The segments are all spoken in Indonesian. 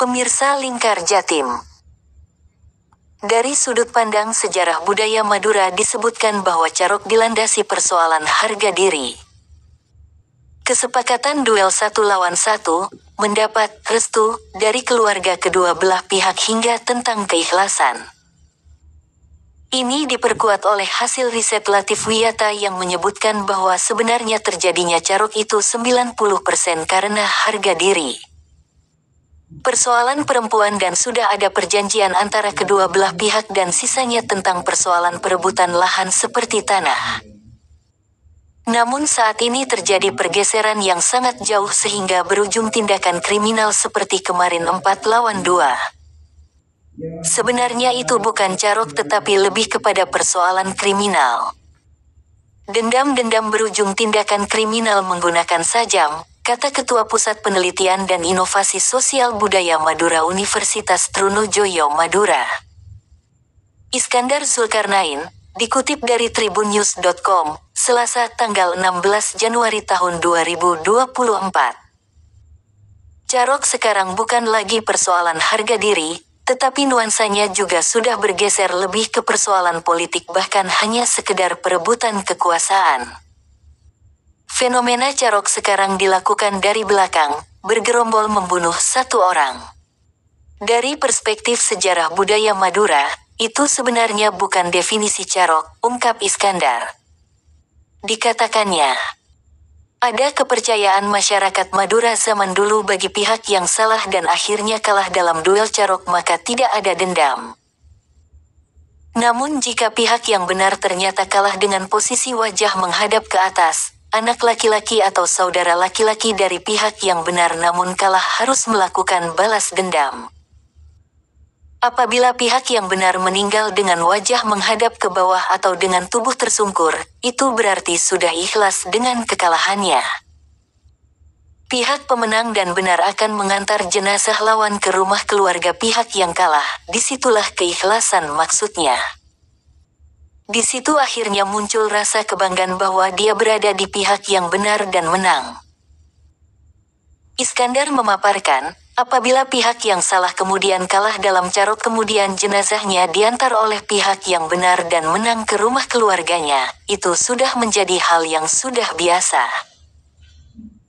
Pemirsa Lingkar Jatim. Dari sudut pandang sejarah budaya Madura disebutkan bahwa Carok dilandasi persoalan harga diri. Kesepakatan duel 1 lawan 1 mendapat restu dari keluarga kedua belah pihak hingga tentang keikhlasan. Ini diperkuat oleh hasil riset Latif Wiyata yang menyebutkan bahwa sebenarnya terjadinya Carok itu 90% karena harga diri. Persoalan perempuan dan sudah ada perjanjian antara kedua belah pihak dan sisanya tentang persoalan perebutan lahan seperti tanah. Namun saat ini terjadi pergeseran yang sangat jauh sehingga berujung tindakan kriminal seperti kemarin 4 lawan 2. Sebenarnya itu bukan Carok tetapi lebih kepada persoalan kriminal. Dendam-dendam berujung tindakan kriminal menggunakan sajam, kata Ketua Pusat Penelitian dan Inovasi Sosial Budaya Madura Universitas Trunojoyo Madura, Iskandar Zulkarnain, dikutip dari tribunnews.com, Selasa tanggal 16 Januari tahun 2024. Carok sekarang bukan lagi persoalan harga diri, tetapi nuansanya juga sudah bergeser lebih ke persoalan politik bahkan hanya sekedar perebutan kekuasaan. Fenomena Carok sekarang dilakukan dari belakang, bergerombol membunuh 1 orang. Dari perspektif sejarah budaya Madura, itu sebenarnya bukan definisi Carok, ungkap Iskandar. Dikatakannya, ada kepercayaan masyarakat Madura zaman dulu bagi pihak yang salah dan akhirnya kalah dalam duel Carok maka tidak ada dendam. Namun jika pihak yang benar ternyata kalah dengan posisi wajah menghadap ke atas, anak laki-laki atau saudara laki-laki dari pihak yang benar namun kalah harus melakukan balas dendam. Apabila pihak yang benar meninggal dengan wajah menghadap ke bawah atau dengan tubuh tersungkur, itu berarti sudah ikhlas dengan kekalahannya. Pihak pemenang dan benar akan mengantar jenazah lawan ke rumah keluarga pihak yang kalah, disitulah keikhlasan maksudnya. Di situ akhirnya muncul rasa kebanggaan bahwa dia berada di pihak yang benar dan menang. Iskandar memaparkan, apabila pihak yang salah kemudian kalah dalam Carok kemudian jenazahnya diantar oleh pihak yang benar dan menang ke rumah keluarganya, itu sudah menjadi hal yang sudah biasa.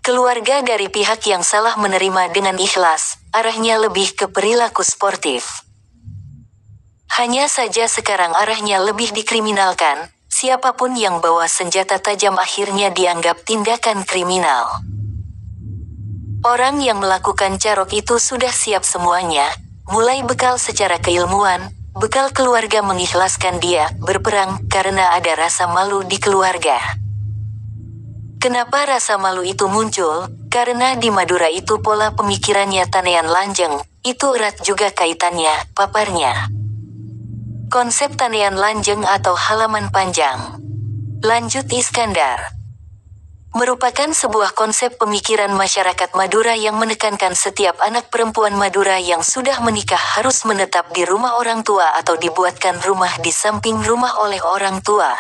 Keluarga dari pihak yang salah menerima dengan ikhlas, arahnya lebih ke perilaku sportif. Hanya saja sekarang arahnya lebih dikriminalkan, siapapun yang bawa senjata tajam akhirnya dianggap tindakan kriminal. Orang yang melakukan Carok itu sudah siap semuanya, mulai bekal secara keilmuan, bekal keluarga mengikhlaskan dia berperang karena ada rasa malu di keluarga. Kenapa rasa malu itu muncul? Karena di Madura itu pola pemikirannya Tanean Lanjeng, itu erat juga kaitannya, paparnya. Konsep Tanean Lanjeng atau halaman panjang. Lanjut Iskandar. Merupakan sebuah konsep pemikiran masyarakat Madura yang menekankan setiap anak perempuan Madura yang sudah menikah harus menetap di rumah orang tua atau dibuatkan rumah di samping rumah oleh orang tua.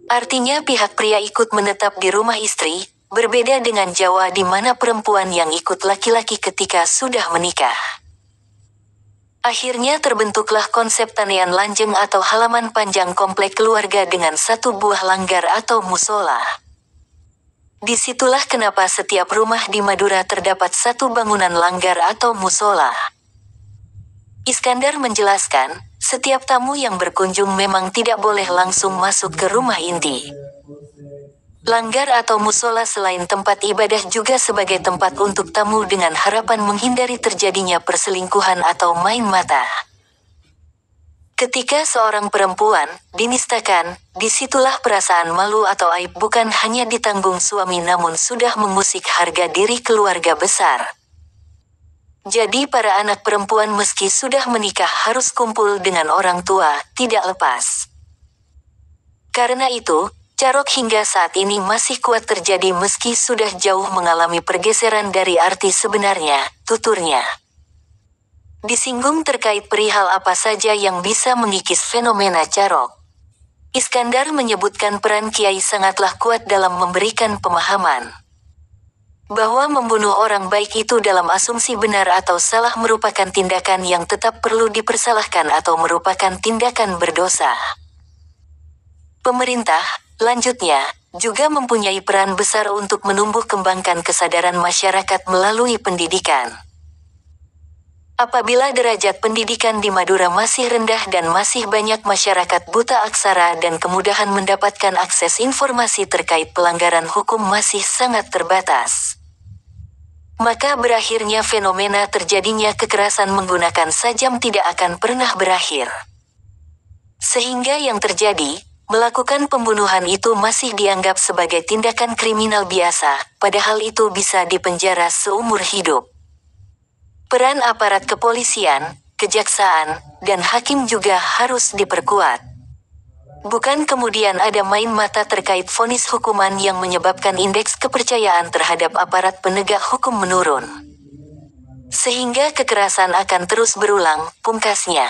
Artinya pihak pria ikut menetap di rumah istri, berbeda dengan Jawa di mana perempuan yang ikut laki-laki ketika sudah menikah. Akhirnya terbentuklah konsep Tanean Lanjeng atau halaman panjang komplek keluarga dengan 1 buah langgar atau musola. Disitulah kenapa setiap rumah di Madura terdapat 1 bangunan langgar atau musola. Iskandar menjelaskan, setiap tamu yang berkunjung memang tidak boleh langsung masuk ke rumah inti. Langgar atau musola selain tempat ibadah juga sebagai tempat untuk tamu dengan harapan menghindari terjadinya perselingkuhan atau main mata. Ketika seorang perempuan dinistakan, disitulah perasaan malu atau aib bukan hanya ditanggung suami namun sudah mengusik harga diri keluarga besar. Jadi para anak perempuan meski sudah menikah harus kumpul dengan orang tua, tidak lepas. Karena itu, Carok hingga saat ini masih kuat terjadi meski sudah jauh mengalami pergeseran dari arti sebenarnya, tuturnya. Disinggung terkait perihal apa saja yang bisa mengikis fenomena Carok. Iskandar menyebutkan peran Kiai sangatlah kuat dalam memberikan pemahaman. Bahwa membunuh orang baik itu dalam asumsi benar atau salah merupakan tindakan yang tetap perlu dipersalahkan atau merupakan tindakan berdosa. Pemerintah, lanjutnya, juga mempunyai peran besar untuk menumbuh kembangkan kesadaran masyarakat melalui pendidikan. Apabila derajat pendidikan di Madura masih rendah dan masih banyak masyarakat buta aksara dan kemudahan mendapatkan akses informasi terkait pelanggaran hukum masih sangat terbatas, maka berakhirnya fenomena terjadinya kekerasan menggunakan sajam tidak akan pernah berakhir. Sehingga yang terjadi, melakukan pembunuhan itu masih dianggap sebagai tindakan kriminal biasa, padahal itu bisa dipenjara seumur hidup. Peran aparat kepolisian, kejaksaan, dan hakim juga harus diperkuat. Bukan kemudian ada main mata terkait vonis hukuman yang menyebabkan indeks kepercayaan terhadap aparat penegak hukum menurun. Sehingga kekerasan akan terus berulang, pungkasnya.